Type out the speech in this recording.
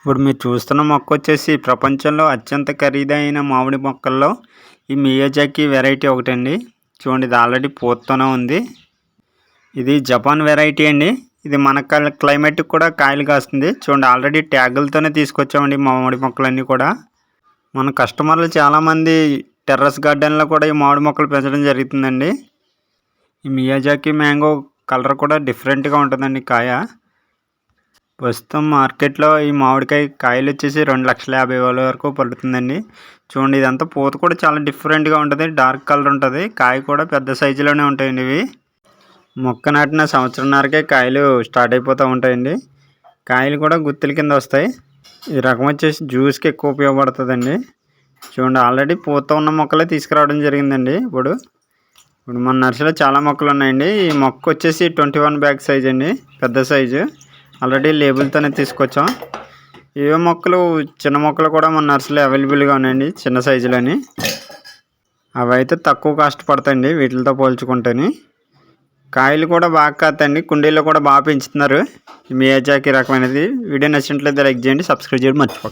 ఇప్పుడు మీరు చూస్తున్న మొక్క వచ్చేసి ప్రపంచంలో అత్యంత ఖరీదైన మామిడి మొక్కల్లో ఈ మియాజాకి వెరైటీ ఒకటండి. చూడండి, ఇది ఆల్రెడీ పూతతోనే ఉంది. ఇది జపాన్ వెరైటీ అండి. ఇది మన క్లైమేట్కి కూడా కాయలు కాస్తుంది. చూడండి, ఆల్రెడీ ట్యాగులతోనే తీసుకొచ్చామండి మామిడి మొక్కలన్నీ కూడా. మన కస్టమర్లు చాలామంది టెర్రస్ గార్డెన్లో కూడా ఈ మామిడి మొక్కలు పెంచడం జరుగుతుందండి. ఈ మియాజాకి మ్యాంగో కలర్ కూడా డిఫరెంట్గా ఉంటుందండి కాయ. ప్రస్తుతం మార్కెట్లో ఈ మామిడికాయ కాయలు వచ్చేసి 2,50,000 వరకు పడుతుందండి. చూడండి, ఇదంతా పూత కూడా చాలా డిఫరెంట్గా ఉంటుంది. డార్క్ కలర్ ఉంటుంది. కాయ కూడా పెద్ద సైజులోనే ఉంటాయండి ఇవి. మొక్క నాటిన సంవత్సరంన్నరకే కాయలు స్టార్ట్ అయిపోతూ ఉంటాయండి. కాయలు కూడా గుత్తుల కింద వస్తాయి. ఈ రకం వచ్చేసి జ్యూస్కి ఎక్కువ ఉపయోగపడుతుందండి. చూడండి, ఆల్రెడీ పూత ఉన్న మొక్కలే తీసుకురావడం జరిగిందండి. ఇప్పుడు మన నర్సరీలో చాలా మొక్కలు ఉన్నాయండి. ఈ మొక్క వచ్చేసి 21 బ్యాగ్ సైజ్ అండి, పెద్ద సైజు. ఆల్రెడీ లేబుల్తోనే తీసుకొచ్చాం. ఏ మొక్కలు చిన్న మొక్కలు కూడా మన నర్సరీలో అవైలబుల్గా ఉన్నాయండి, చిన్న సైజులని. అవి అయితే తక్కువ కాస్ట్ పడతాయండి వీటితో పోల్చుకుంటేనే. కాయలు కూడా బాగా కాస్తాయండి. కుండీల్లో కూడా బాగా పెంచుతున్నారు ఈ మియాజాకి రకమైనది. వీడియో నచ్చినట్లయితే లైక్ చేయండి, సబ్స్క్రైబ్ చేయడం మర్చిపోకండి.